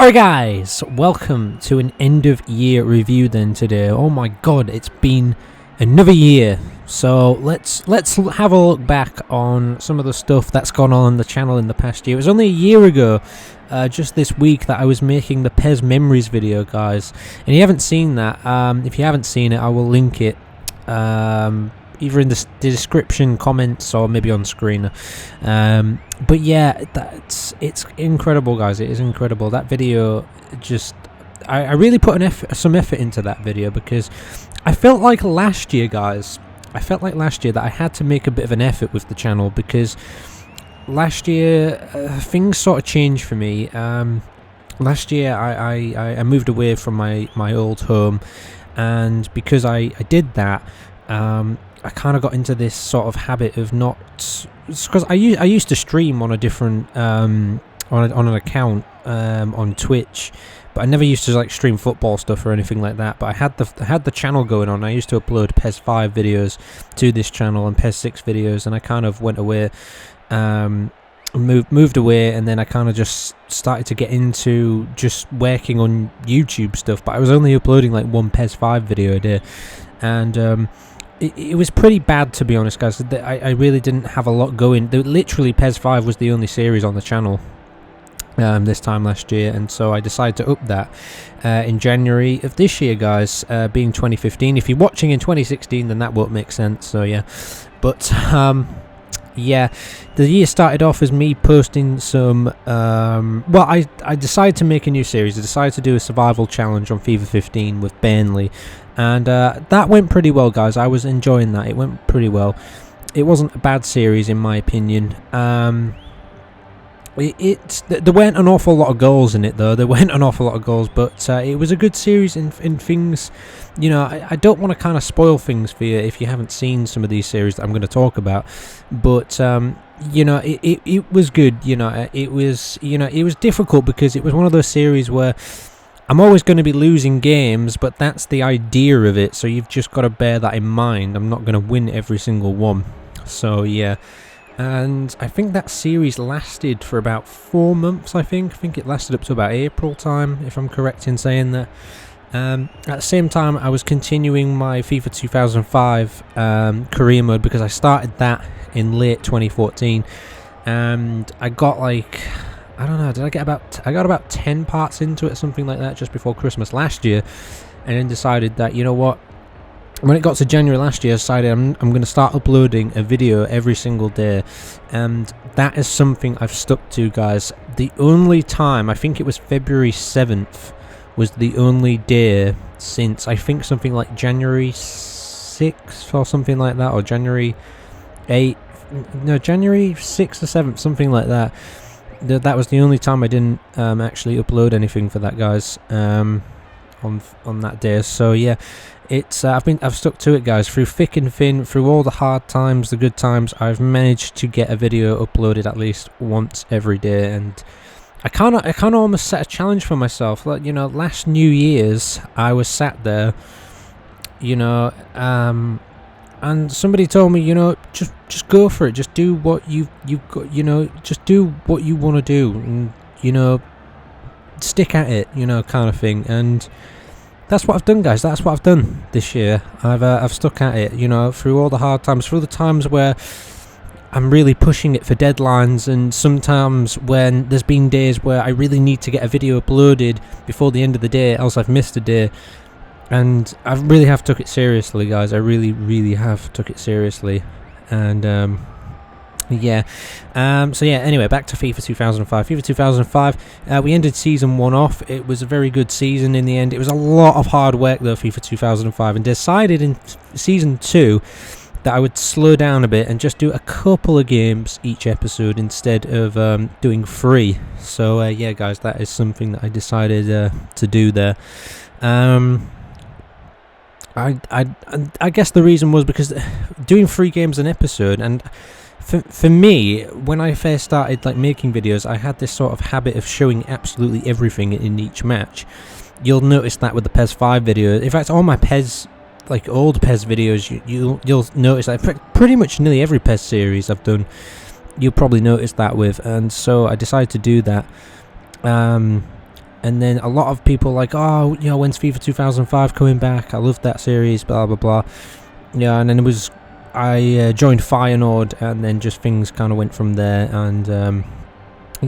Alright guys, welcome to an end of year review then today. Oh my god, it's been another year. So let's have a look back on some of the stuff that's gone on the channel in the past year. It was only a year ago, just this week, that I was making the PES Memories video, guys. And you haven't seen that. If you haven't seen it, I will link it either in the description, comments, or maybe on screen. But yeah, it's incredible, guys. It is incredible. That video just I really put some effort into that video, because I felt like last year, guys. I felt like last year that I had to make a bit of an effort with the channel, because last year things sort of changed for me. Last year I moved away from my old home, and because I did that, I kind of got into this sort of habit of not, because I used to stream on a different on an account on Twitch, but I never used to like stream football stuff or anything like that. But I had the channel going on. I used to upload PES 5 videos to this channel and PES 6 videos, and I kind of went away, moved away, and then I kind of just started to get into just working on YouTube stuff. But I was only uploading like one PES 5 video a day, and it was pretty bad, to be honest, guys. I really didn't have a lot going. Literally, PES 5 was the only series on the channel this time last year, and so I decided to up that in January of this year, guys, being 2015. If you're watching in 2016, then that won't make sense, so yeah. But yeah, the year started off as me posting some well, I decided to make a new series. I decided to do a survival challenge on FIFA 15 with Burnley, and that went pretty well, guys. I was enjoying that. It went pretty well. It wasn't a bad series, in my opinion. There weren't an awful lot of goals in it, though. There weren't an awful lot of goals, but it was a good series in things. You know, I don't want to kind of spoil things for you if you haven't seen some of these series that I'm going to talk about. But you know, it was good. You know, it was difficult, because it was one of those series where I'm always going to be losing games, but that's the idea of it. So you've just got to bear that in mind. I'm not going to win every single one. So yeah. And I think that series lasted for about 4 months. I think it lasted up to about April time, if I'm correct in saying that. At the same time, I was continuing my FIFA 2005 career mode, because I started that in late 2014, and I got like, I don't know, I got about 10 parts into it, something like that, just before Christmas last year, and then decided that, you know what, when it got to January last year, I decided I'm going to start uploading a video every single day, and that is something I've stuck to, guys. The only time, I think it was February 7th, was the only day since, I think, something like January 6th or something like that, or January 8th, no, January 6th or 7th, something like that. That was the only time I didn't actually upload anything for that, guys, on that day. So yeah, it's I've stuck to it, guys, through thick and thin, through all the hard times, the good times. I've managed to get a video uploaded at least once every day, and I kind of almost set a challenge for myself. Like, you know, last New Year's, I was sat there, you know, and somebody told me, you know, just go for it, just do what you've got, you know, just do what you want to do, and, you know, stick at it, you know, kind of thing. And that's what I've done, guys. That's what I've done this year. I've stuck at it, you know, through all the hard times, through the times where I'm really pushing it for deadlines, and sometimes when there's been days where I really need to get a video uploaded before the end of the day, else I've missed a day. And I really have took it seriously, guys. I really have took it seriously. And yeah. So yeah, anyway, back to FIFA 2005. FIFA 2005, we ended season 1 off. It was a very good season in the end. It was a lot of hard work, though, FIFA 2005, and decided in season 2 that I would slow down a bit and just do a couple of games each episode instead of doing 3. So yeah, guys, that is something that I decided to do there. I guess the reason was because doing 3 games an episode, and for me, when I first started like making videos, I had this sort of habit of showing absolutely everything in each match. You'll notice that with the PES 5 video. In fact, all my PES, like old PES videos, you'll notice that pretty much nearly every PES series I've done, you'll probably notice that with. And so I decided to do that. And then a lot of people like, oh, you know, when's FIFA 2005 coming back? I loved that series, blah blah blah. Yeah, and then I joined Feyenoord, and then just things kind of went from there. And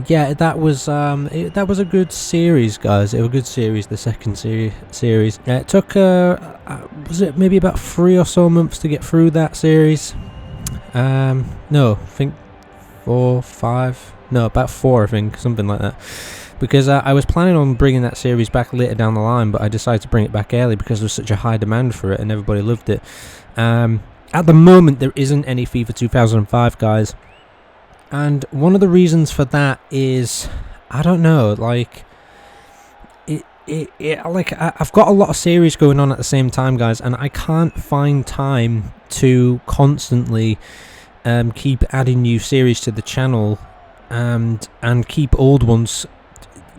yeah, that was a good series, guys. It was a good series, the second series. It took was it maybe about 3 or so months to get through that series? No, I think 4, 5. No, about 4, I think, something like that. Because I was planning on bringing that series back later down the line, but I decided to bring it back early because there was such a high demand for it and everybody loved it. At the moment, there isn't any FIFA 2005, guys. And one of the reasons for that is, I don't know, like, I've got a lot of series going on at the same time, guys, and I can't find time to constantly keep adding new series to the channel and keep old ones,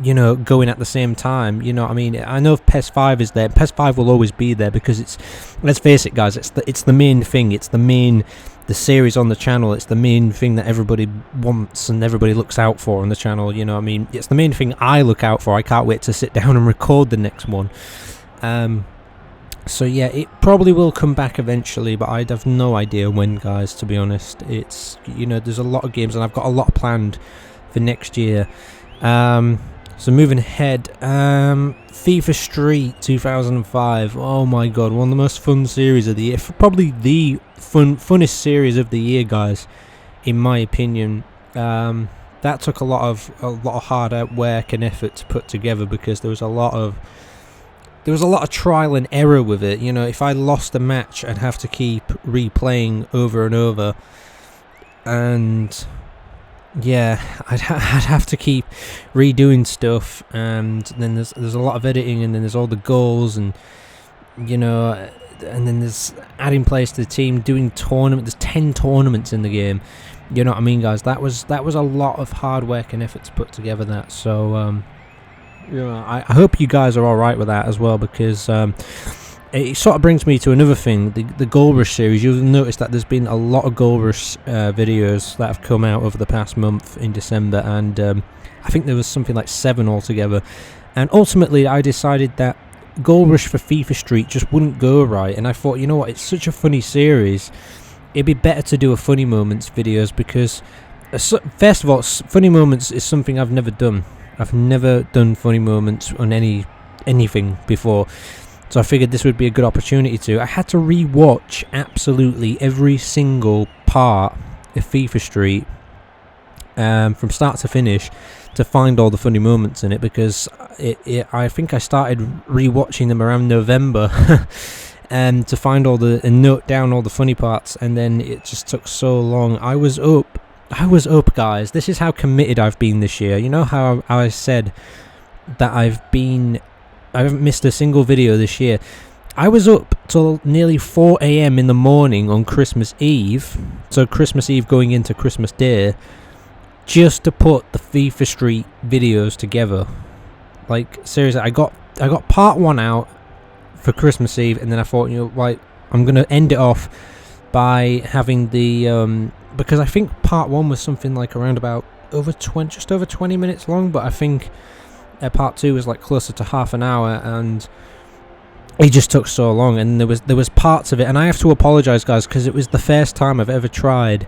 you know, going at the same time. You know what I mean? I know if PES 5 is there, PES 5 will always be there because it's, let's face it, guys, it's the main thing. It's the series on the channel. It's the main thing that everybody wants and everybody looks out for on the channel. You know what I mean? It's the main thing I look out for. I can't wait to sit down and record the next one. So yeah, it probably will come back eventually, but I'd have no idea when, guys, to be honest. It's, you know, there's a lot of games and I've got a lot planned for next year. So moving ahead, FIFA Street 2005. Oh my god, one of the most fun series of the year. Probably the funnest series of the year, guys, in my opinion. That took a lot of hard work and effort to put together because there was a lot of trial and error with it. You know, if I lost a match, I'd have to keep replaying over and over, and yeah, I'd have to keep redoing stuff, and then there's a lot of editing, and then there's all the goals, and you know, and then there's adding players to the team, doing tournament. There's 10 tournaments in the game. You know what I mean, guys? That was a lot of hard work and effort to put together that. So you know, I hope you guys are all right with that as well, because it sort of brings me to another thing, the Goal Rush series. You'll notice that there's been a lot of Goal Rush videos that have come out over the past month in December, and I think there was something like 7 altogether. And ultimately, I decided that Goal Rush for FIFA Street just wouldn't go right, and I thought, you know what, it's such a funny series, it'd be better to do a funny moments videos, because first of all, funny moments is something I've never done. I've never done funny moments on anything before. So I figured this would be a good opportunity to. I had to re-watch absolutely every single part of FIFA Street from start to finish to find all the funny moments in it, because I think I started re-watching them around November to find and note down all the funny parts, and then it just took so long. I was up, guys. This is how committed I've been this year. You know how I said that I haven't missed a single video this year. I was up till nearly 4 AM in the morning on Christmas Eve, so Christmas Eve going into Christmas Day, just to put the FIFA Street videos together. Like, seriously, I got part 1 out for Christmas Eve, and then I thought, you know, like, I'm gonna end it off by having the because I think part 1 was something like around about just over 20 minutes long, but I think part 2 was like closer to half an hour, and it just took so long. And there was parts of it, and I have to apologise, guys, because it was the first time I've ever tried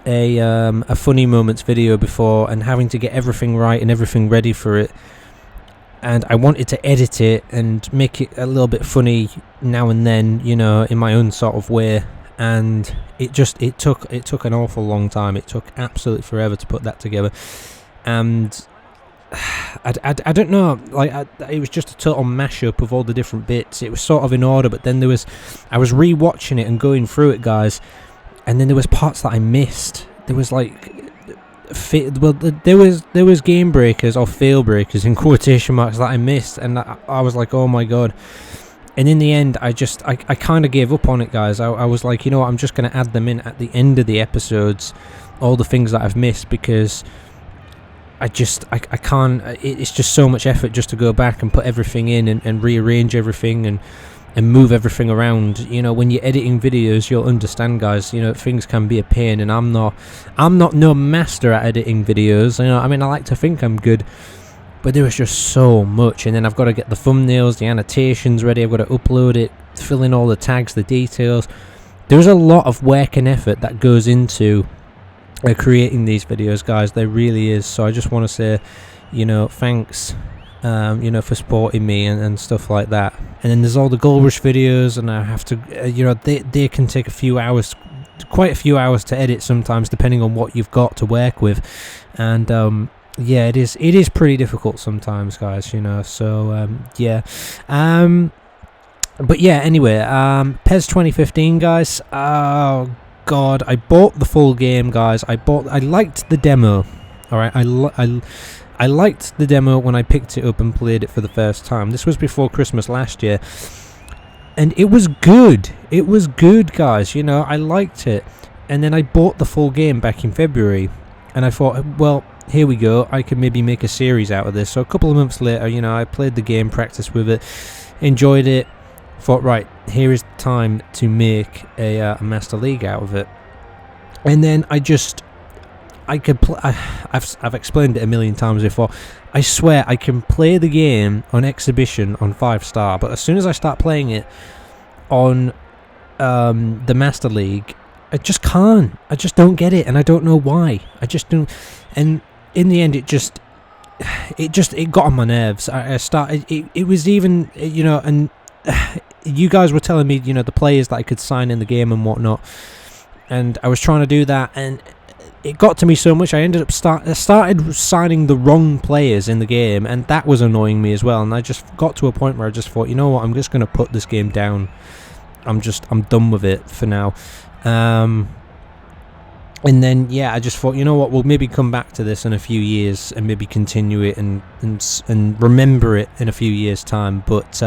a funny moments video before, and having to get everything right and everything ready for it, and I wanted to edit it and make it a little bit funny now and then, you know, in my own sort of way. And it took an awful long time. It took absolutely forever to put that together, and I don't know, like it was just a total mashup of all the different bits. It was sort of in order, but then I was re-watching it and going through it, guys, and then there was parts that I missed. There was like there was game breakers or fail breakers in quotation marks that I missed, and I was like, oh my god. And in the end, I kind of gave up on it, guys. I was like, you know what, I'm just going to add them in at the end of the episodes, all the things that I've missed, because I can't, it's just so much effort just to go back and put everything in and rearrange everything and move everything around. You know, when you're editing videos, you'll understand, guys, you know, things can be a pain, and I'm not no master at editing videos. You know, I mean, I like to think I'm good, But there was just so much, and then I've got to get the thumbnails, the annotations ready, I've got to upload it, fill in all the tags, the details. There's a lot of work and effort that goes into creating these videos, guys. There really is. So I just want to say, thanks, for supporting me and stuff like that. And then there's all the Goal Rush videos, and I have to, they can take quite a few hours to edit sometimes, depending on what you've got to work with. And yeah, it is pretty difficult sometimes, guys. So yeah. But yeah, anyway, PES 2015, guys. Oh God, I bought the full game, guys. I liked the demo. All right, I liked the demo when I picked it up and played it for the first time. This was before Christmas last year, and it was good. It was good, guys. I liked it, and then I bought the full game back in February, and I thought, well, here we go. I could maybe make a series out of this. So a couple of months later, I played the game, practiced with it, enjoyed it. Thought, right, here is the time to make a Master League out of it. And then I've explained it a million times before. I swear I can play the game on exhibition on 5-star, but as soon as I start playing it on the Master League, I just can't. I just don't get it, and I don't know why. I just don't. And in the end, it got on my nerves. I started. It was even, and you guys were telling me, the players that I could sign in the game and whatnot, and I was trying to do that, and it got to me so much I ended up started signing the wrong players in the game, and that was annoying me as well. And I just got to a point where I just thought, you know what, I'm just going to put this game down. I'm done with it for now. And then, yeah, I just thought, you know what, we'll maybe come back to this in a few years and maybe continue it and remember it in a few years' time. But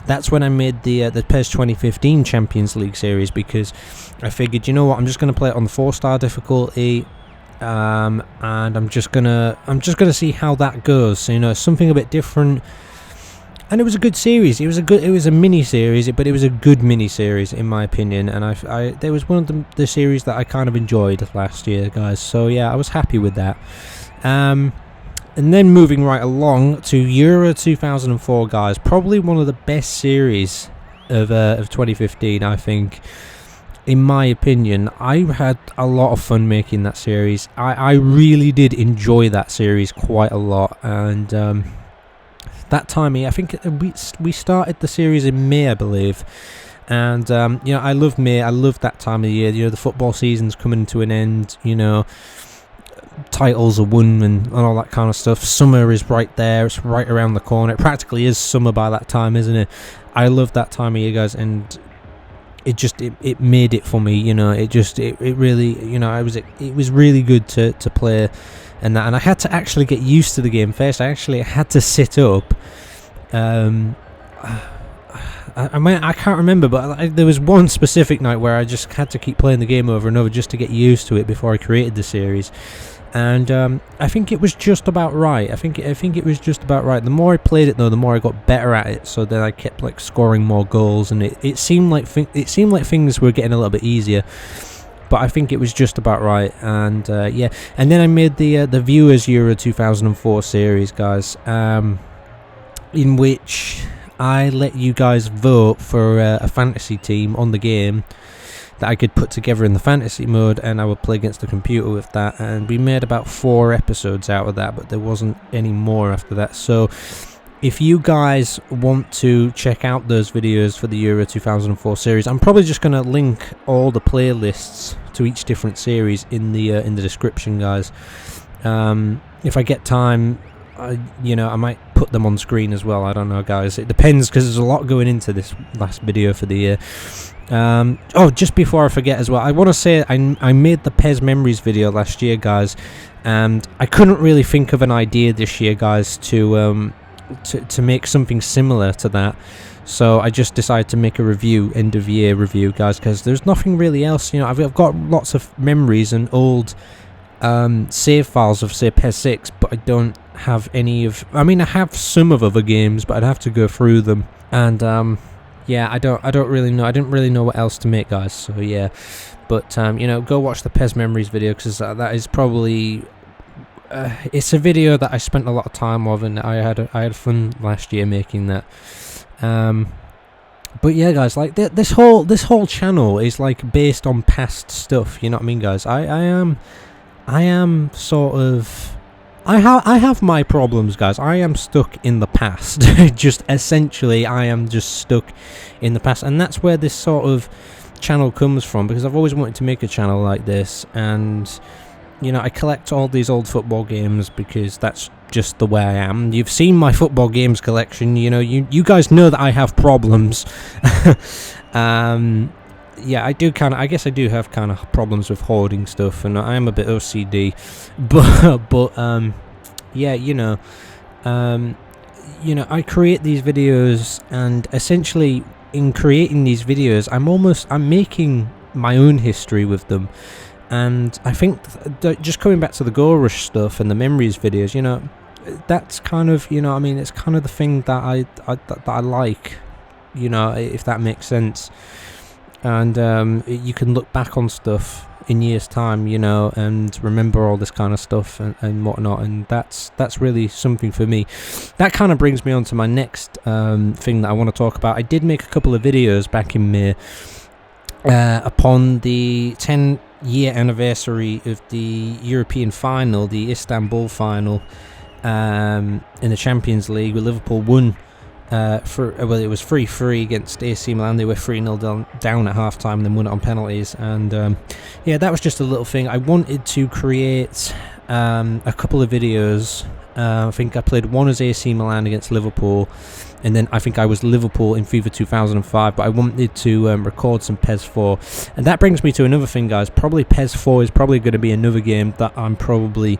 that's when I made the PES 2015 Champions League series, because I figured, you know what, I'm just going to play it on the 4-star difficulty, and I'm just gonna see how that goes. So, something a bit different. And it was a good series. It was a mini series, but it was a good mini series in my opinion. And there was one of the series that I kind of enjoyed last year, guys. So yeah, I was happy with that. And then moving right along to Euro 2004, guys. Probably one of the best series of 2015, I think. In my opinion, I had a lot of fun making that series. I really did enjoy that series quite a lot, and that time, I think we started the series in May, I believe, and I love May. I love that time of the year. The football season's coming to an end. Titles are won and all that kind of stuff. Summer is right there. It's right around the corner. It practically is summer by that time, isn't it? I love that time of year, guys, and it made it for me. It really, it was really good to play. And I had to actually get used to the game first. I had to sit up. I can't remember, but there was one specific night where I just had to keep playing the game over and over just to get used to it before I created the series. And I think it was just about right. I think it was just about right. The more I played it, though, the more I got better at it. So then I kept scoring more goals, and it seemed like things were getting a little bit easier. But I think it was just about right, and yeah. And then I made the Viewers Euro 2004 series, guys, in which I let you guys vote for a fantasy team on the game that I could put together in the fantasy mode, and I would play against the computer with that. And we made about 4 episodes out of that, but there wasn't any more after that. So if you guys want to check out those videos for the Euro 2004 series, I'm probably just going to link all the playlists to each different series in the description, guys. If I get time, I might put them on screen as well. I don't know, guys. It depends, because there's a lot going into this last video for the year. Just before I forget as well, I want to say I made the PES Memories video last year, guys, and I couldn't really think of an idea this year, guys, to make something similar to that. So I just decided to make a end of year review, guys, because there's nothing really else. I've got lots of memories and old save files of, say, PES 6, but I don't have any of. I mean, I have some of other games, but I'd have to go through them. And yeah, I don't really know. I didn't really know what else to make, guys. So yeah, but go watch the PES Memories video, because that is probably it's a video that I spent a lot of time of, and I had fun last year making that. But yeah, guys, like this whole channel is like based on past stuff. You know what I mean, guys? I am sort of. I have my problems, guys. I am stuck in the past. Just essentially, I am just stuck in the past, and that's where this sort of channel comes from, because I've always wanted to make a channel like this, and you know, I collect all these old football games because that's just the way I am. You've seen my football games collection. You know, you guys know that I have problems. Yeah, I guess I do have kind of problems with hoarding stuff, and I am a bit OCD, but yeah, you know, I create these videos, and essentially in creating these videos, I'm making my own history with them. And I think just coming back to the Goal Rush stuff and the Memories videos, you know, that's kind of, you know, I mean, it's kind of the thing that I like, you know, if that makes sense. And you can look back on stuff in years' time, you know, and remember all this kind of stuff and whatnot, and that's really something for me. That kind of brings me on to my next thing that I want to talk about. I did make a couple of videos back in May upon the 10-year anniversary of the European final, the Istanbul final, in the Champions League, where Liverpool won. It was 3-3 against AC Milan. They were 3-0 down at half time, then won it on penalties. And yeah, that was just a little thing. I wanted to create a couple of videos. I think I played one as AC Milan against Liverpool, and then I think I was Liverpool in FIFA 2005, but I wanted to record some PES 4. And that brings me to another thing, guys. Probably PES 4 is probably going to be another game that I'm probably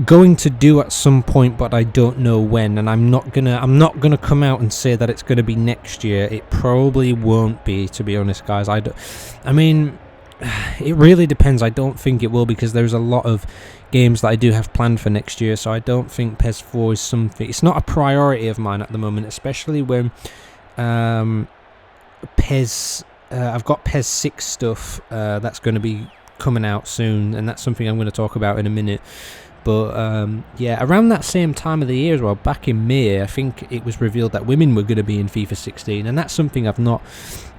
going to do at some point, but I don't know when. And I'm not gonna come out and say that it's gonna be next year. It probably won't be, to be honest, guys. I mean, it really depends. I don't think it will, because there's a lot of games that I do have planned for next year, so I don't think PES 4 is something. It's not a priority of mine at the moment, especially when PES. I've got PES 6 stuff that's going to be coming out soon, and that's something I'm going to talk about in a minute. But yeah, around that same time of the year as well, back in May, I think it was revealed that women were going to be in FIFA 16, and that's something I've not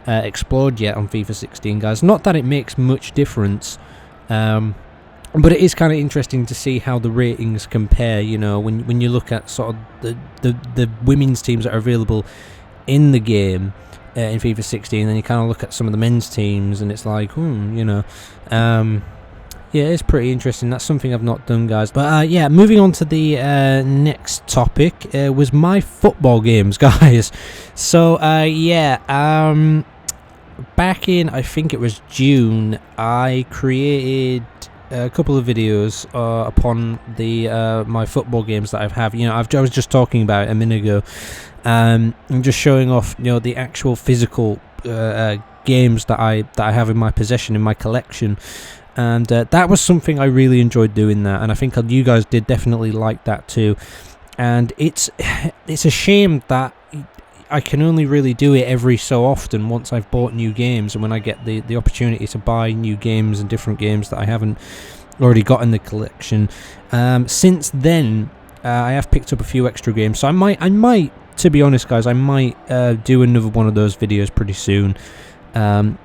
explored yet on FIFA 16, guys. Not that it makes much difference, but it is kind of interesting to see how the ratings compare. You know, when you look at sort of the women's teams that are available in the game in FIFA 16, then you kind of look at some of the men's teams, and it's like, you know. Yeah, it's pretty interesting. That's something I've not done, guys. But yeah, moving on to the next topic was my football games, guys. So yeah, back in, I think it was June, I created a couple of videos upon the my football games that I have. You know, I was just talking about it a minute ago. I'm just showing off, you know, the actual physical games that I have in my possession, in my collection. And that was something I really enjoyed doing that, and I think you guys did definitely like that too. And it's a shame that I can only really do it every so often once I've bought new games, and when I get the opportunity to buy new games and different games that I haven't already got in the collection. Since then, I have picked up a few extra games, so I might, to be honest, guys, I might do another one of those videos pretty soon.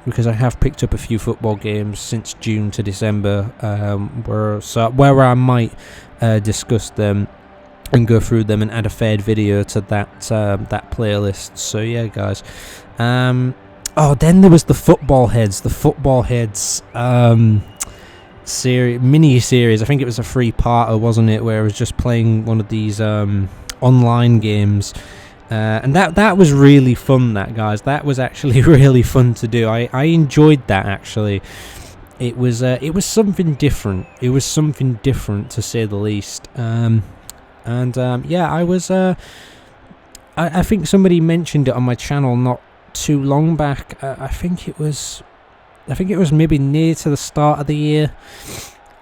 Because I have picked up a few football games since June to December, where I might discuss them and go through them and add a third video to that playlist. So yeah, guys. Oh, then there was the Football Heads mini series. I think it was a 3-parter, wasn't it? Where I was just playing one of these online games. And that was really fun, guys. That was actually really fun to do. I enjoyed that, actually. It was something different. It was something different, to say the least. Yeah, I was. I think somebody mentioned it on my channel not too long back. I think it was maybe near to the start of the year.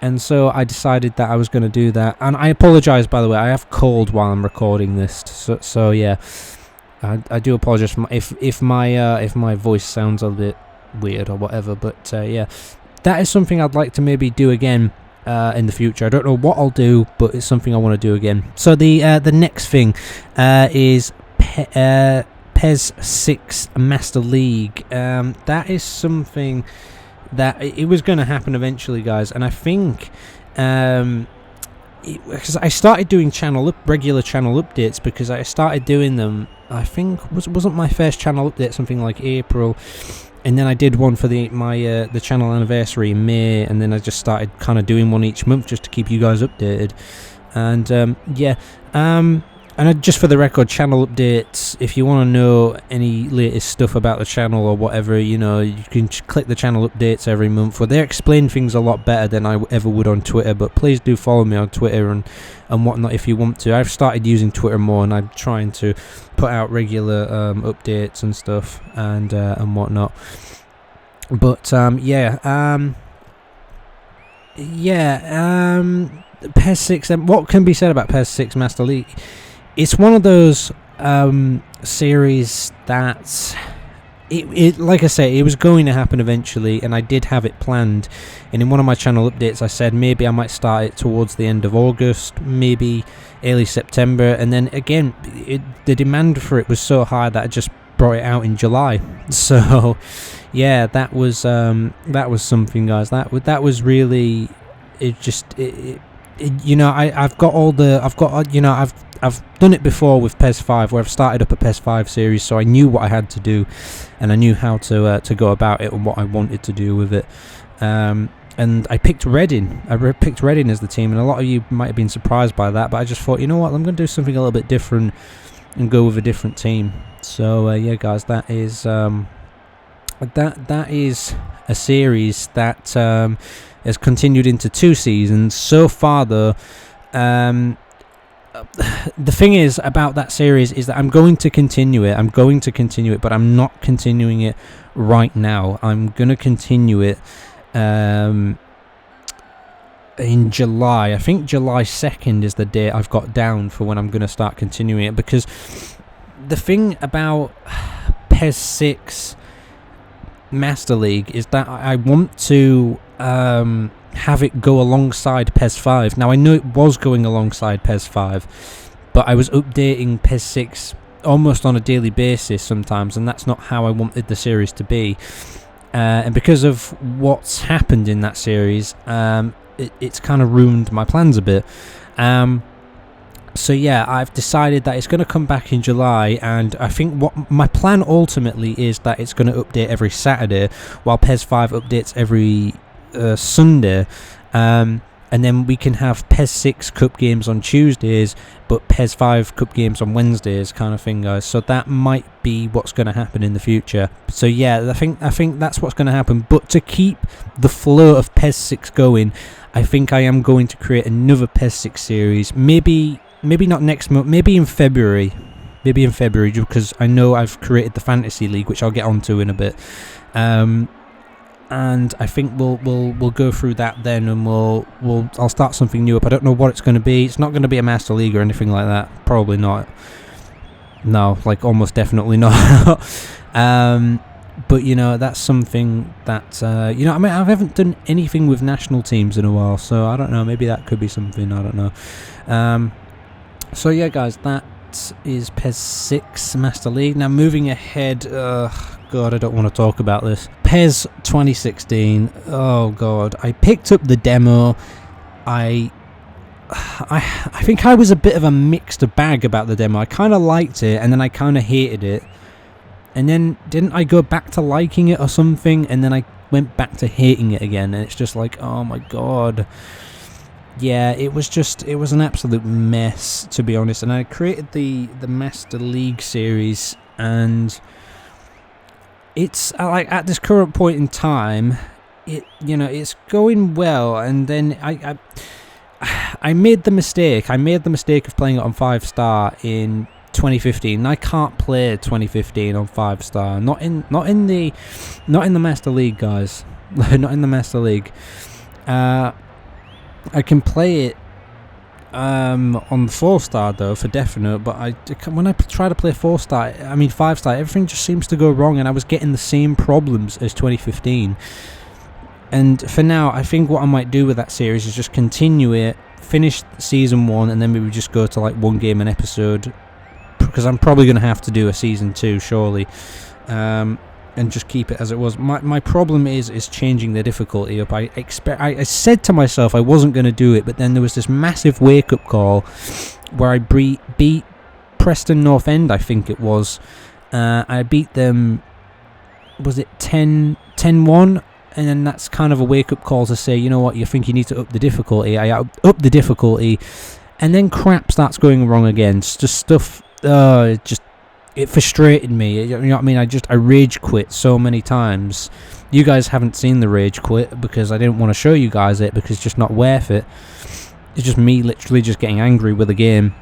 And so I decided that I was going to do that. And I apologise, by the way. I have cold while I'm recording this. So yeah, I do apologise if my voice sounds a bit weird or whatever. But yeah, that is something I'd like to maybe do again. in the future. I don't know what I'll do, but it's something I want to do again. So the next thing is PES 6 Master League. That is something that it was going to happen eventually, guys, and I think because I started doing regular channel updates, because I started doing them, I think wasn't my first channel update something like April, and then I did one for the channel anniversary in May, and then I just started kind of doing one each month just to keep you guys updated. And and just for the record, channel updates, if you want to know any latest stuff about the channel or whatever, you know, you can click the channel updates every month, where they explain things a lot better than I ever would on Twitter. But please do follow me on Twitter and whatnot if you want to. I've started using Twitter more, and I'm trying to put out regular updates and stuff and whatnot. But PES 6. What can be said about PES 6 Master League? It's one of those series that like I say, it was going to happen eventually, and I did have it planned. And in one of my channel updates, I said maybe I might start it towards the end of August, maybe early September, and then again, the demand for it was so high that I just brought it out in July. So yeah, that was something, guys. That was really you know, I've done it before with PES 5, where I've started up a PES 5 series, so I knew what I had to do, and I knew how to go about it and what I wanted to do with it. And I picked Reading. I picked Reading as the team, and a lot of you might have been surprised by that, but I just thought, you know what, I'm going to do something a little bit different and go with a different team. So yeah, guys, that is a series that has continued into 2 seasons so far, though. The thing is about that series is that I'm going to continue it, but I'm not continuing it right now. I'm going to continue it in July. I think July 2nd is the date I've got down for when I'm going to start continuing it, because the thing about PES 6 Master League is that I want to have it go alongside PES 5. Now, I know it was going alongside PES 5, but I was updating PES 6 almost on a daily basis sometimes, and that's not how I wanted the series to be. And because of what's happened in that series, it's kind of ruined my plans a bit. So yeah, I've decided that it's going to come back in July, and I think what my plan ultimately is that it's going to update every Saturday, while PES 5 updates every Sunday, and then we can have PES 6 Cup games on Tuesdays, but PES 5 Cup games on Wednesdays, kind of thing, guys. So that might be what's going to happen in the future. So yeah, I think that's what's going to happen. But to keep the flow of PES 6 going, I think I am going to create another PES 6 series. Maybe not next month. Maybe in February, because I know I've created the Fantasy League, which I'll get onto in a bit. And I think we'll go through that then, and I'll start something new up. I don't know what it's going to be. It's not going to be a Master League or anything like that. Probably not. No, like almost definitely not. But you know, that's something that you know. I mean, I haven't done anything with national teams in a while, so I don't know. Maybe that could be something. I don't know. So yeah, guys, that is PES 6 Master League. Now moving ahead. God, I don't want to talk about this. PES 2016. Oh God, I picked up the demo. I think I was a bit of a mixed bag about the demo. I kind of liked it, and then I kind of hated it. And then didn't I go back to liking it or something? And then I went back to hating it again. And it's just like, oh my God. Yeah, it was an absolute mess, to be honest. And I created the Master League series, and it's like at this current point in time, it's going well. And then I made the mistake. Of playing it on 5-star in 2015. I can't play 2015 on 5-star. Not in the Master League, guys. Not in the Master League. I can play it on 4-star though, for definite. But when I try to play 5-star, everything just seems to go wrong, and I was getting the same problems as 2015. And for now, I think what I might do with that series is just continue it, finish season 1, and then maybe just go to like 1 game an episode, because I'm probably going to have to do a season 2 surely, and just keep it as it was. My problem is changing the difficulty up. I said to myself I wasn't going to do it, but then there was this massive wake up call where I beat Preston North End, I think it was. I beat them, was it 10-1? And then that's kind of a wake-up call to say, you know what, you think you need to up the difficulty. I up the difficulty, and then crap starts going wrong again. It's just stuff, it frustrated me. You know what I mean? I rage quit so many times. You guys haven't seen the rage quit because I didn't want to show you guys it, because it's just not worth it. It's just me literally just getting angry with the game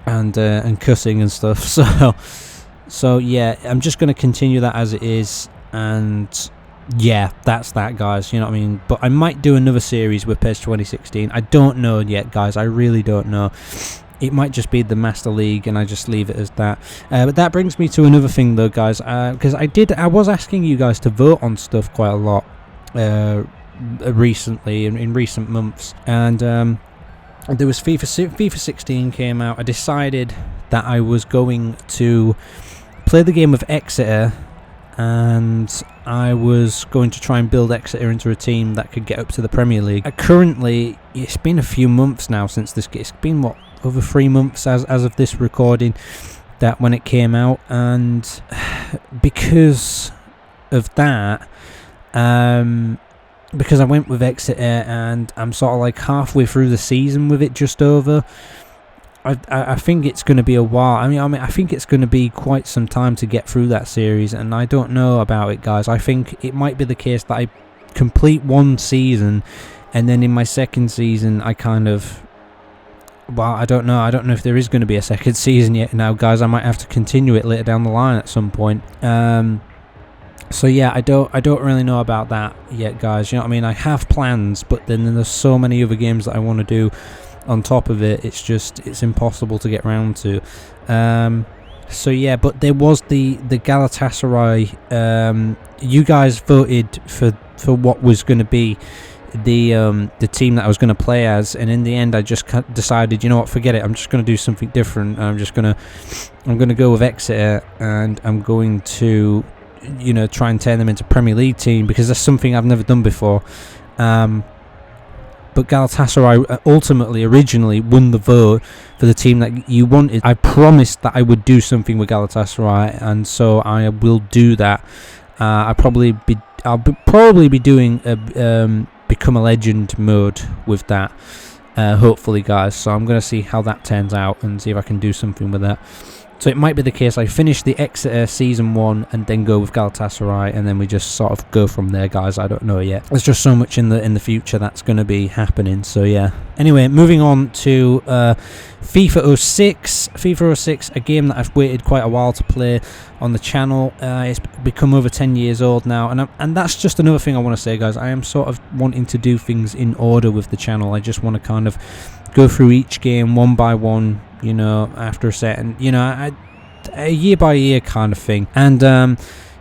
and cussing and stuff. So yeah, I'm just going to continue that as it is, and yeah, that's that, guys. You know what I mean? But I might do another series with PES 2016. I don't know yet, guys. I really don't know. It might just be the Master League, and I just leave it as that. But that brings me to another thing, though, guys. Because I was asking you guys to vote on stuff quite a lot recently, in recent months, and there was FIFA 16 came out. I decided that I was going to play the game of Exeter, and I was going to try and build Exeter into a team that could get up to the Premier League. Currently, it's been a few months now since this. It's been, what, over 3 months as of this recording, that when it came out, and because of that, because I went with Exeter and I'm sort of like halfway through the season with it, just over. I think it's going to be a while. I mean, I think it's going to be quite some time to get through that series, and I don't know about it, guys. I think it might be the case that I complete 1 season, and then in my second season, I kind of... Well, I don't know. I don't know if there is going to be a second season yet now, guys. I might have to continue it later down the line at some point. So yeah, I don't really know about that yet, guys. You know what I mean? I have plans, but then there's so many other games that I want to do on top of it. It's impossible to get round to. So yeah, but there was the Galatasaray. You guys voted for what was going to be the team that I was going to play as, and in the end I just decided, you know what, forget it, I'm just going to do something different. I'm going to go with Exeter, and I'm going to, you know, try and turn them into Premier League team, because that's something I've never done before. But Galatasaray originally won the vote for the team that you wanted. I promised that I would do something with Galatasaray, and so I will do that. I'll probably be doing a Become a Legend mode with that, hopefully, guys. So I'm going to see how that turns out and see if I can do something with that. So it might be the case I finish the Exeter Season 1 and then go with Galatasaray, and then we just sort of go from there, guys. I don't know yet. There's just so much in the future that's going to be happening, so yeah. Anyway, moving on to FIFA 06. FIFA 06, a game that I've waited quite a while to play on the channel. It's become over 10 years old now, and that's just another thing I want to say, guys. I am sort of wanting to do things in order with the channel. I just want to kind of go through each game one by one, you know, after a set, and, you know, a year by year kind of thing. And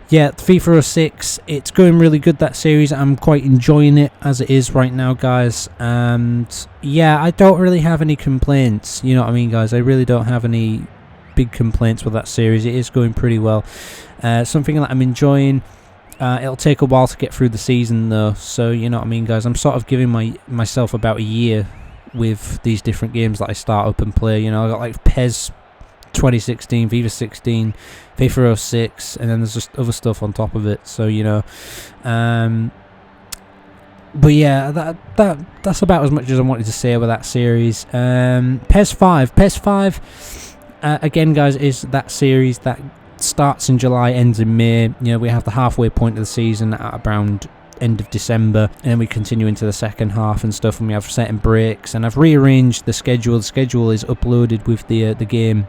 yeah, FIFA 06, it's going really good, that series. I'm quite enjoying it as it is right now, guys. And yeah, I don't really have any complaints, you know what I mean, guys. I really don't have any big complaints with that series. It is going pretty well. Something that I'm enjoying. It'll take a while to get through the season, though, so you know what I mean, guys. I'm sort of giving myself about a year with these different games that I start up and play. You know, I got like PES 2016, FIFA 16, FIFA 06, and then there's just other stuff on top of it. So, you know, but yeah, that's about as much as I wanted to say about that series. PES 5, again, guys, is that series that starts in July, ends in May. You know, we have the halfway point of the season at around end of December, and then we continue into the second half and stuff, and we have certain breaks, and I've rearranged the schedule. The schedule is uploaded with the game.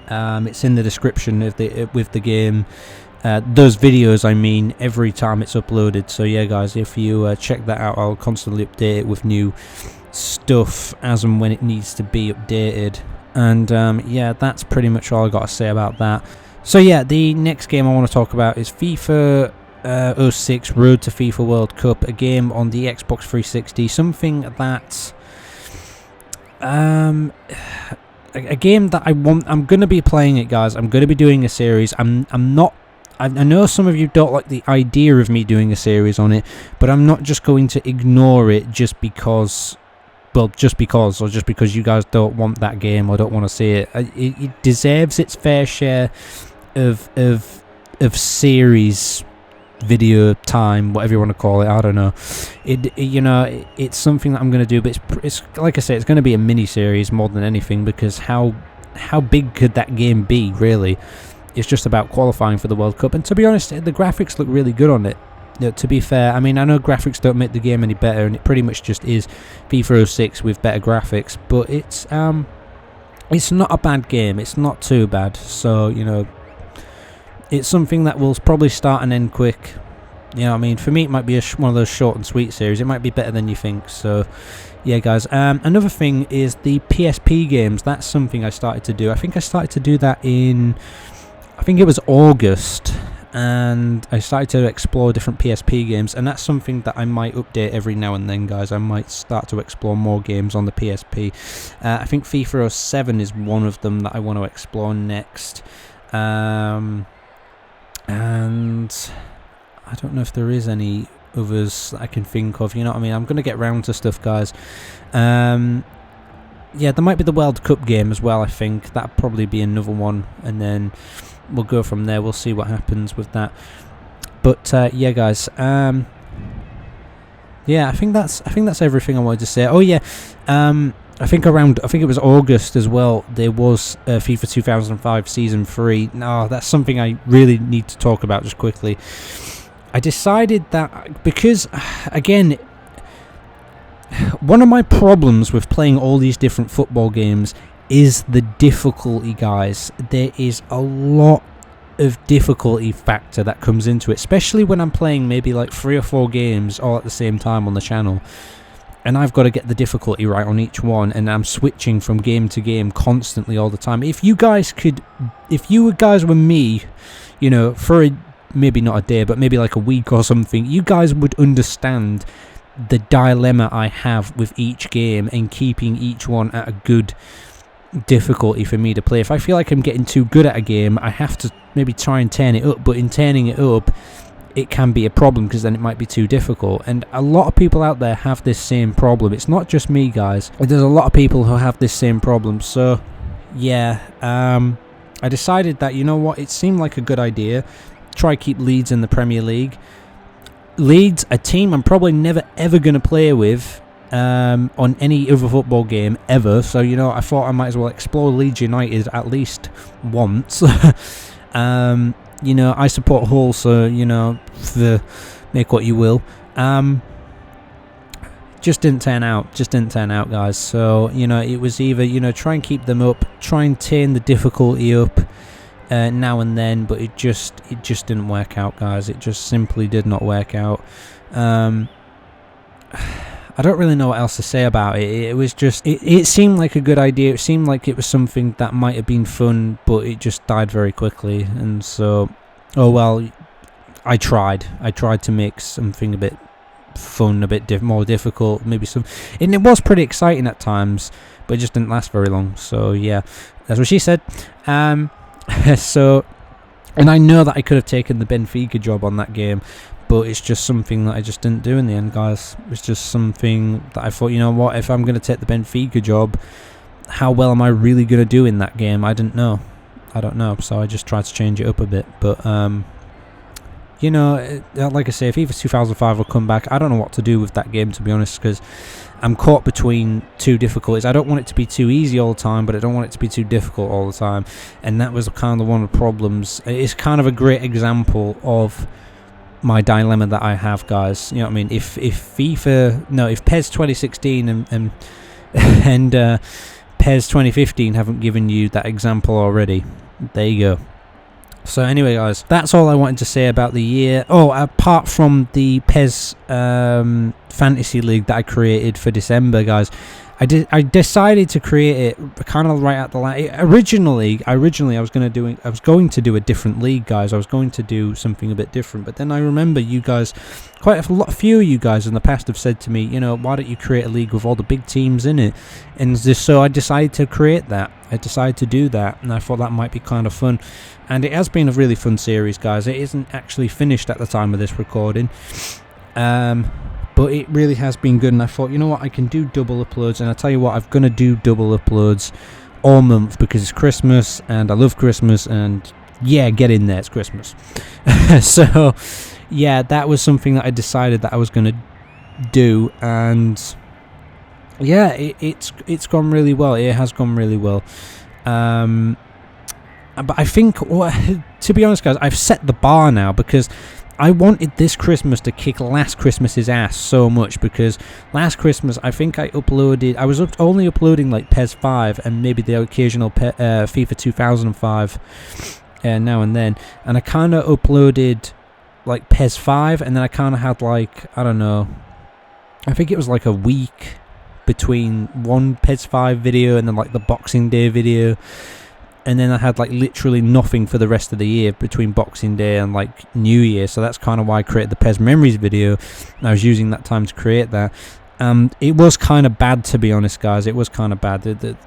It's in the description of with the game. Those videos, I mean, every time it's uploaded. So yeah, guys, if you check that out, I'll constantly update it with new stuff as and when it needs to be updated. And yeah, that's pretty much all I got to say about that. So yeah, the next game I want to talk about is FIFA 06 Road to FIFA World Cup, a game on the Xbox 360, something that a game that I'm going to be playing it, guys. I'm going to be doing a series. I know some of you don't like the idea of me doing a series on it, but I'm not just going to ignore it just because you guys don't want that game or don't want to see it. It deserves its fair share of series video time, whatever you want to call it. I don't know. It's something that I'm going to do, but it's like I say, it's going to be a mini series more than anything, because how big could that game be, really? It's just about qualifying for the World Cup, and to be honest, the graphics look really good on it. To be fair, I mean, I know graphics don't make the game any better, and it pretty much just is FIFA 06 with better graphics, but it's not a bad game. It's not too bad, so it's something that will probably start and end quick. You know what I mean? For me, it might be one of those short and sweet series. It might be better than you think. So, yeah, guys. Another thing is the PSP games. That's something I started to do. I think I started to do that in, I think it was August. And I started to explore different PSP games. And that's something that I might update every now and then, guys. I might start to explore more games on the PSP. I think FIFA 07 is one of them that I want to explore next. And I don't know if there is any others that I can think of, you know what I mean? I'm going to get round to stuff, guys. Yeah, there might be the World Cup game as well, I think. That'll probably be another one, and then we'll go from there. We'll see what happens with that. But, yeah, guys. Yeah, I think that's everything I wanted to say. Oh, yeah. I think it was August as well, there was FIFA 2005 Season 3. No, that's something I really need to talk about just quickly. I decided that, because, again, one of my problems with playing all these different football games is the difficulty, guys. There is a lot of difficulty factor that comes into it, especially when I'm playing maybe like 3 or 4 games all at the same time on the channel. And I've got to get the difficulty right on each one, and I'm switching from game to game constantly all the time. If you guys were me, for maybe not a day, but maybe like a week or something, you guys would understand the dilemma I have with each game and keeping each one at a good difficulty for me to play. If I feel like I'm getting too good at a game, I have to maybe try and turn it up, but in turning it up, it can be a problem, because then it might be too difficult. And a lot of people out there have this same problem. It's not just me, guys. There's a lot of people who have this same problem. So, yeah, I decided that, you know what, it seemed like a good idea. Try keep Leeds in the Premier League. Leeds, a team I'm probably never ever going to play with on any other football game ever. So, I thought I might as well explore Leeds United at least once. I support Hull, so, make what you will. Just didn't turn out, guys. So, it was either, try and keep them up, try and turn the difficulty up now and then, but it just didn't work out, guys. It just simply did not work out. I don't really know what else to say about it. It was just, it seemed like a good idea. It seemed like it was something that might have been fun, but it just died very quickly. And so, oh well, I tried to make something a bit fun, a bit more difficult, maybe some, and it was pretty exciting at times, but it just didn't last very long. So yeah, that's what she said. So, and I know that I could have taken the Benfica job on that game, but it's just something that I just didn't do in the end, guys. It's just something that I thought, you know what, if I'm going to take the Benfica job, how well am I really going to do in that game? I don't know. So I just tried to change it up a bit. But, like I say, if FIFA 2005 will come back, I don't know what to do with that game, to be honest, because I'm caught between two difficulties. I don't want it to be too easy all the time, but I don't want it to be too difficult all the time. And that was kind of one of the problems. It's kind of a great example of my dilemma that I have, guys. You know what I mean? If PES 2016 and PES 2015 haven't given you that example already, there you go. So anyway, guys, that's all I wanted to say about the year. Oh, apart from the PES Fantasy League that I created for December, guys, I decided to create it kind of right at the last. Originally I was going to do a different league, guys. I was going to do something a bit different, but then I remember you guys, few of you guys in the past have said to me, you know, why don't you create a league with all the big teams in it? And so I decided to create that. I decided to do that, and I thought that might be kind of fun. And it has been a really fun series, guys. It isn't actually finished at the time of this recording. But it really has been good, and I thought, you know what, I can do double uploads, and I tell you what, I'm going to do double uploads all month because it's Christmas, and I love Christmas, and yeah, get in there, it's Christmas. So, yeah, that was something that I decided that I was going to do, and yeah, it's gone really well. It has gone really well. But I think, to be honest, guys, I've set the bar now because I wanted this Christmas to kick last Christmas's ass so much, because last Christmas I think I was only uploading like PES 5 and maybe the occasional FIFA 2005 now and then, and I kind of uploaded like PES 5, and then I kind of had like, I don't know, I think it was like a week between one PES 5 video and then like the Boxing Day video. And then I had like literally nothing for the rest of the year between Boxing Day and like New Year. So that's kind of why I created the PES Memories video. And I was using that time to create that. It was kind of bad, to be honest, guys. It was kind of bad.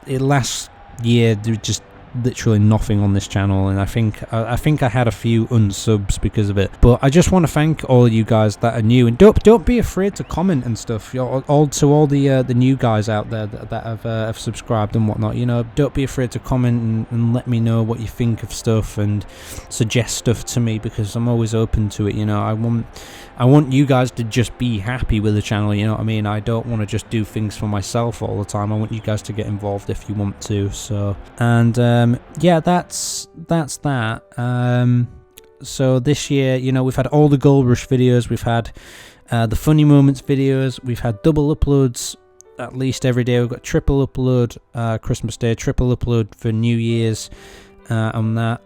Last year, there was just literally nothing on this channel, and I think I had a few unsubs because of it. But I just want to thank all of you guys that are new, and don't be afraid to comment and stuff. All the new guys out there that have subscribed and whatnot. You know, don't be afraid to comment and let me know what you think of stuff and suggest stuff to me, because I'm always open to it. You know, I want you guys to just be happy with the channel, you know what I mean? I don't want to just do things for myself all the time. I want you guys to get involved if you want to. So, and yeah, that's that. So this year, you know, we've had all the Gold Rush videos, we've had the Funny Moments videos, we've had double uploads at least every day. We've got triple upload Christmas Day, triple upload for New Year's on that.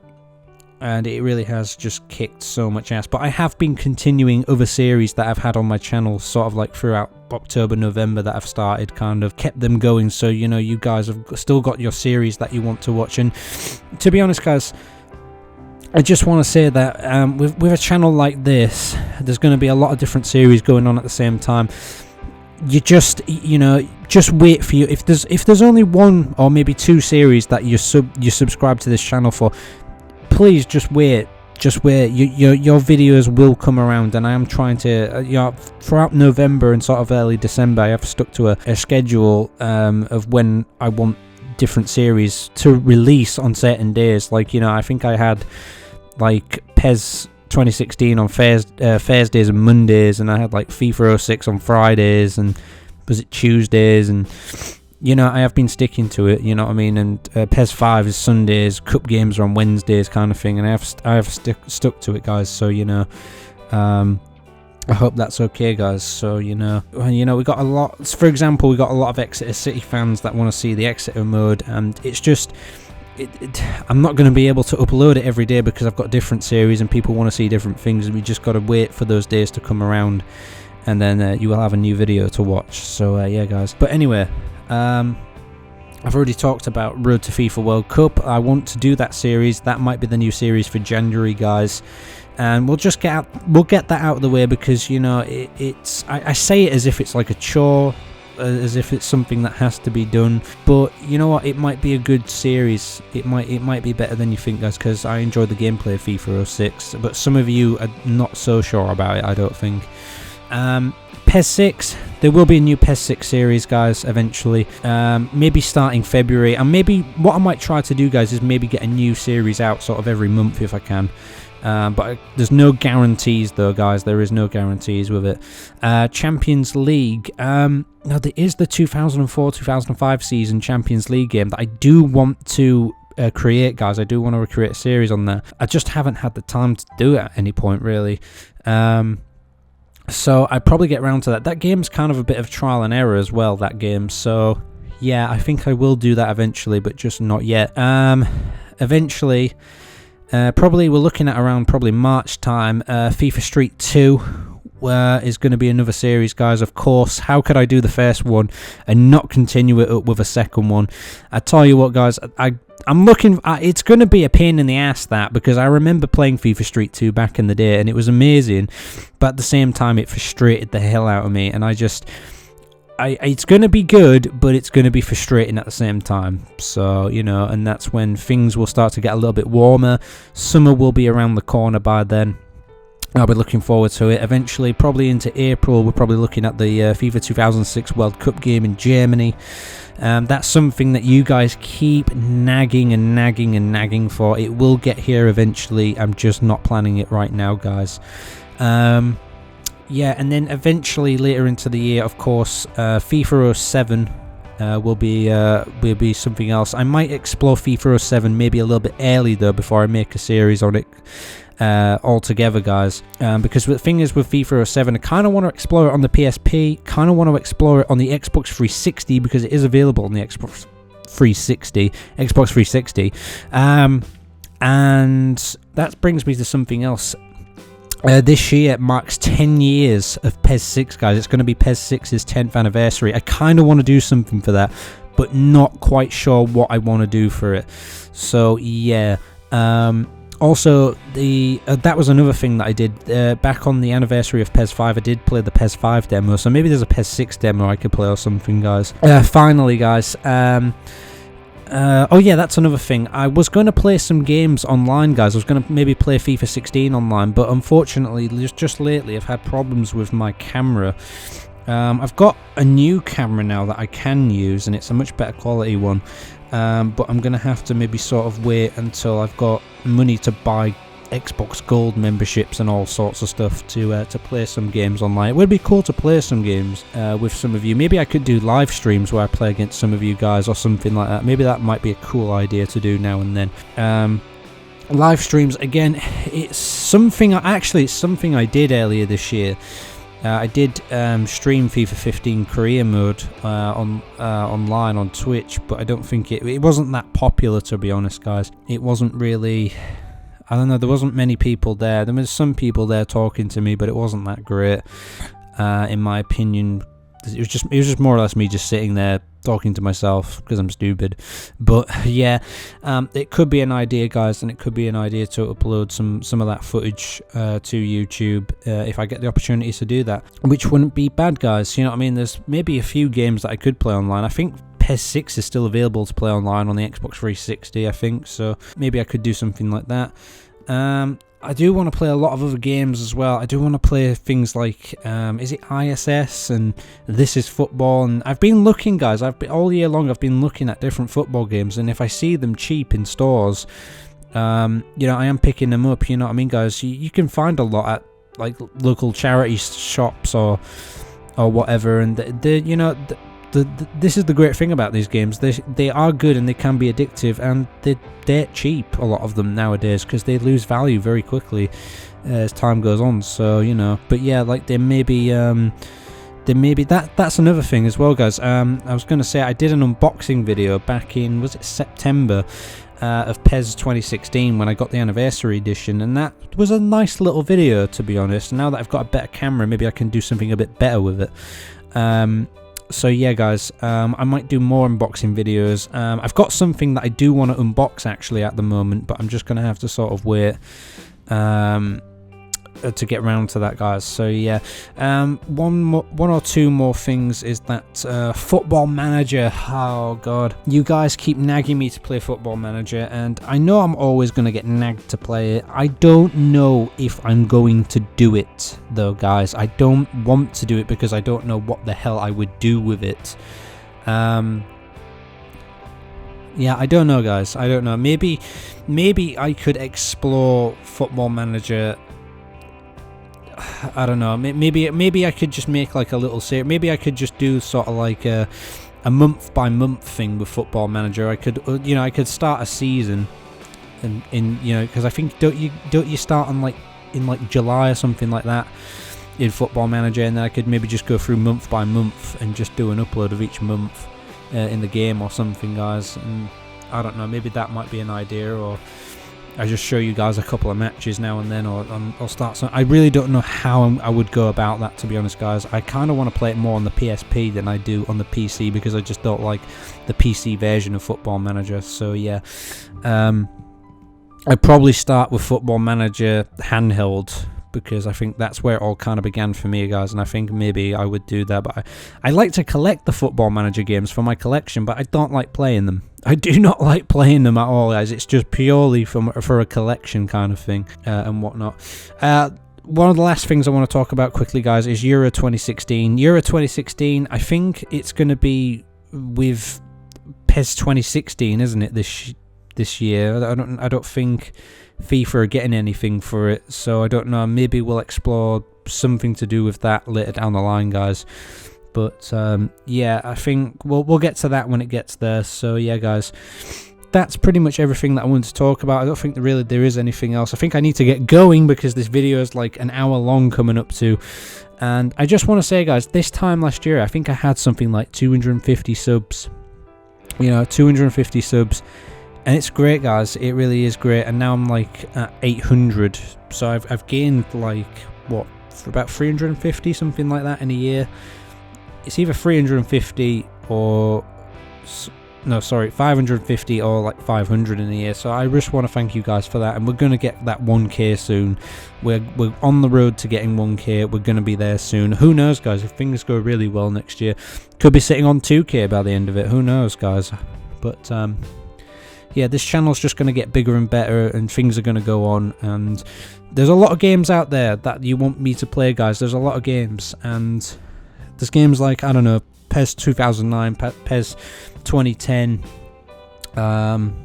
And it really has just kicked so much ass. But I have been continuing other series that I've had on my channel sort of like throughout October, November that I've started, kind of kept them going. So, you know, you guys have still got your series that you want to watch. And to be honest, guys, I just want to say that with a channel like this, there's going to be a lot of different series going on at the same time. You just, you know, just wait for you. If there's only one or maybe two series that you subscribe to this channel for, please just wait. Just wait. Your videos will come around, and I am trying to, you know, throughout November and sort of early December, I have stuck to a schedule of when I want different series to release on certain days. Like, you know, I think I had like PES 2016 on Thursdays and Mondays, and I had like FIFA 06 on Fridays, and was it Tuesdays, and you know, I have been sticking to it, you know what I mean, and PES 5 is Sundays, Cup games are on Wednesdays kind of thing, and I have stuck to it, guys. So, you know, I hope that's okay, guys. So, you know, we got a lot, for example, we got a lot of Exeter City fans that want to see the Exeter mode, and it's just, I'm not going to be able to upload it every day because I've got different series and people want to see different things, and we just got to wait for those days to come around, and then you will have a new video to watch. So, yeah, guys. But anyway, I've already talked about Road to FIFA World Cup. I want to do that series. That might be the new series for January, guys. And we'll just get that out of the way, because, you know, I say it as if it's like a chore, as if it's something that has to be done. But you know what? It might be a good series. It might be better than you think, guys, because I enjoy the gameplay of FIFA 06. But some of you are not so sure about it, I don't think. PES 6, there will be a new PES 6 series, guys, eventually, maybe starting February, and maybe what I might try to do, guys, is maybe get a new series out sort of every month if I can, but there's no guarantees though, guys. There is no guarantees with it. Champions League, now there is the 2004-2005 season Champions League game that I do want to create, guys. I do want to create a series on there. I just haven't had the time to do it at any point, really. So I'd probably get around to that. That game's kind of a bit of trial and error as well, that game. So yeah, I think I will do that eventually, but just not yet. Eventually, probably we're looking at around probably March time, FIFA Street 2. is going to be another series, guys. Of course, how could I do the first one and not continue it up with a second one? I tell you what, guys, I'm looking. It's going to be a pain in the ass, that, because I remember playing FIFA Street 2 back in the day, and it was amazing, but at the same time, it frustrated the hell out of me, and it's going to be good, but it's going to be frustrating at the same time. So, you know, and that's when things will start to get a little bit warmer. Summer will be around the corner by then. I'll be looking forward to it. Eventually, probably into April, we're probably looking at the FIFA 2006 World Cup game in Germany. That's something that you guys keep nagging and nagging and nagging for. It will get here eventually. I'm just not planning it right now, guys. Yeah, and then eventually later into the year, of course, FIFA 07 will be something else. I might explore FIFA 07 maybe a little bit early though, before I make a series on it altogether, guys. Because the thing is with FIFA 07, I kind of want to explore it on the PSP, kind of want to explore it on the Xbox 360 because it is available on the Xbox 360. And that brings me to something else. This year marks 10 years of PES 6, guys. It's going to be PES 6's 10th anniversary. I kind of want to do something for that, but not quite sure what I want to do for it. So, yeah. Also, that was another thing that I did. Back on the anniversary of PES 5, I did play the PES 5 demo, so maybe there's a PES 6 demo I could play or something, guys. Finally, guys, oh yeah, that's another thing. I was going to play some games online, guys. I was going to maybe play FIFA 16 online, but unfortunately, just lately, I've had problems with my camera. I've got a new camera now that I can use, and it's a much better quality one. But I'm going to have to maybe sort of wait until I've got money to buy Xbox Gold memberships and all sorts of stuff to play some games online. It would be cool to play some games with some of you. Maybe I could do live streams where I play against some of you guys or something like that. Maybe that might be a cool idea to do now and then. Live streams, again, it's something I did earlier this year. I did stream FIFA 15 Korea mode online on Twitch, but I don't think it wasn't that popular, to be honest, guys. It wasn't really, I don't know, there wasn't many people there. There was some people there talking to me, but it wasn't that great, in my opinion. It was just more or less me just sitting there talking to myself because I'm stupid. But yeah, it could be an idea, guys, and it could be an idea to upload some of that footage to YouTube if I get the opportunity to do that, which wouldn't be bad, guys. You know what I mean? There's maybe a few games that I could play online. I think PES 6 is still available to play online on the Xbox 360, I think, so maybe I could do something like that. I do want to play a lot of other games as well. I do want to play things like, is it ISS and This Is Football? And I've been looking, guys, all year long I've been looking at different football games, and if I see them cheap in stores, you know, I am picking them up, you know what I mean, guys? You can find a lot at, like, local charity shops or whatever, and you know, this is the great thing about these games. They are good and they can be addictive, and they're cheap, a lot of them nowadays, because they lose value very quickly as time goes on. So, you know, but yeah, like there may be that's another thing as well, guys. I was going to say I did an unboxing video back in, was it September, of PES 2016 when I got the anniversary edition, and that was a nice little video, to be honest. Now that I've got a better camera, maybe I can do something a bit better with it. So yeah, guys, I might do more unboxing videos. I've got something that I do want to unbox actually at the moment, but I'm just going to have to sort of wait to get around to that, guys. So yeah, one or two more things is that Football Manager. Oh god, you guys keep nagging me to play Football Manager, and I know I'm always going to get nagged to play it. I don't know if I'm going to do it though, guys. I don't want to do it because I don't know what the hell I would do with it. Yeah, I don't know, guys. I don't know. Maybe I could explore Football Manager. I don't know. Maybe I could just make like a little series. Maybe I could just do sort of like a month by month thing with Football Manager. I could, you know, I could start a season, in you know, because I think don't you start on in July or something like that in Football Manager, and then I could maybe just go through month by month and just do an upload of each month in the game or something, guys. And I don't know. Maybe that might be an idea, or I just show you guys a couple of matches now and then, or I'll start some. I really don't know how I would go about that, to be honest, guys. I kind of want to play it more on the PSP than I do on the PC, because I just don't like the PC version of Football Manager. So yeah, I'd probably start with Football Manager handheld, because I think that's where it all kind of began for me, guys, and I think maybe I would do that. But I like to collect the Football Manager games for my collection, but I don't like playing them. I do not like playing them at all, guys. It's just purely for a collection kind of thing and whatnot. One of the last things I want to talk about quickly, guys, is Euro 2016. Euro 2016, I think it's going to be with PES 2016, isn't it, this year? I don't think FIFA are getting anything for it, so I don't know. Maybe we'll explore something to do with that later down the line, guys. But yeah, I think we'll get to that when it gets there. So yeah, guys, that's pretty much everything that I wanted to talk about. I don't think there is anything else. I think I need to get going, because this video is like an hour long coming up to. And I just want to say, guys, this time last year, I think I had something like 250 subs. 250 subs. And it's great, guys. It really is great. And now I'm like at 800. So I've gained like, what, for about 350, something like that in a year. It's either 350 or... No, sorry, 550 or like 500 in a year. So I just want to thank you guys for that. And we're going to get that 1k soon. We're on the road to getting 1k. We're going to be there soon. Who knows, guys? If things go really well next year, could be sitting on 2k by the end of it. Who knows, guys? But... yeah, this channel's just going to get bigger and better, and things are going to go on, and there's a lot of games out there that you want me to play, guys. There's a lot of games, and there's games like, I don't know, PES 2009, PES 2010, and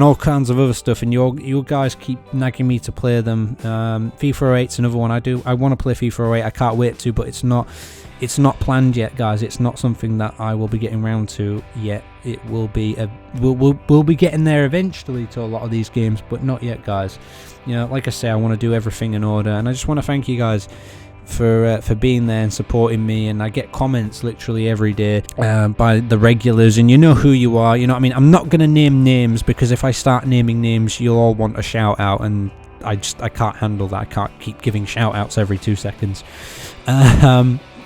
all kinds of other stuff, and you guys keep nagging me to play them. FIFA 08's another one. I want to play FIFA 08. I can't wait to, but it's not planned yet, guys. It's not something that I will be getting around to yet. It will be we'll be getting there eventually to a lot of these games, but not yet, guys. Like I say, I want to do everything in order, and I just want to thank you guys for being there and supporting me. And I get comments literally every day by the regulars, and you know who you are. You know what I mean? I'm not gonna name names, because if I start naming names, you'll all want a shout out, and I can't handle that. I can't keep giving shout outs every 2 seconds.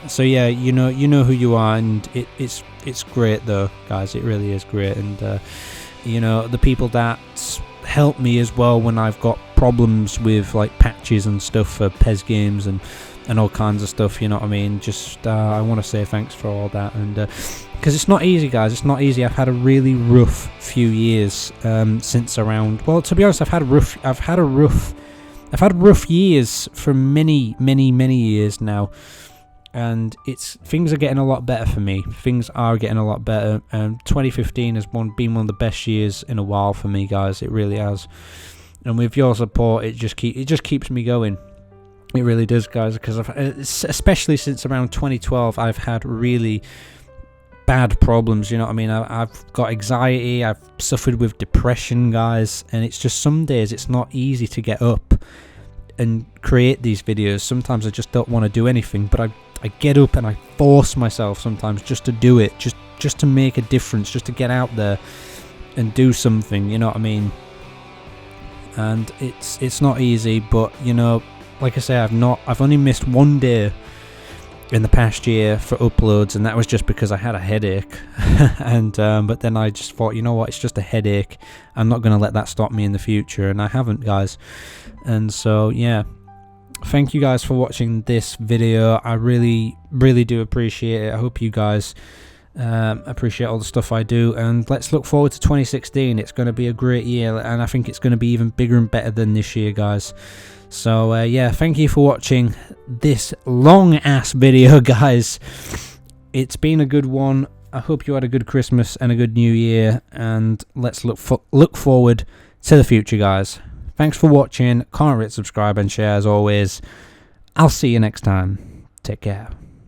So yeah, you know who you are, and it's great though, guys. It really is great. And the people that help me as well when I've got problems with like patches and stuff for PES games and all kinds of stuff, you know what I mean? Just I want to say thanks for all that, and because it's not easy, guys. It's not easy. I've had a really rough few years since around. Well, to be honest, I've had rough years for many years now. And things are getting a lot better for me. Things are getting a lot better. 2015 has been one of the best years in a while for me, guys. It really has. And with your support, it just keeps me going. It really does, guys. Because especially since around 2012, I've had really bad problems. You know what I mean? I've got anxiety. I've suffered with depression, guys. And it's just some days it's not easy to get up and create these videos. Sometimes I just don't want to do anything, but I get up and I force myself sometimes just to do it, just to make a difference, just to get out there and do something, you know what I mean? And it's not easy, but like I say, I've only missed 1 day in the past year for uploads, and that was just because I had a headache. And but then I just thought, you know what, it's just a headache. I'm not going to let that stop me in the future, and I haven't, guys. And so yeah, thank you guys for watching this video. I really do appreciate it. I hope you guys appreciate all the stuff I do, and let's look forward to 2016. It's going to be a great year, and I think it's going to be even bigger and better than this year, guys. So yeah, thank you for watching this long ass video, guys. It's been a good one. I hope you had a good Christmas and a good New Year, and let's look forward to the future, guys. Thanks for watching. Comment, rate, subscribe, and share as always. I'll see you next time. Take care.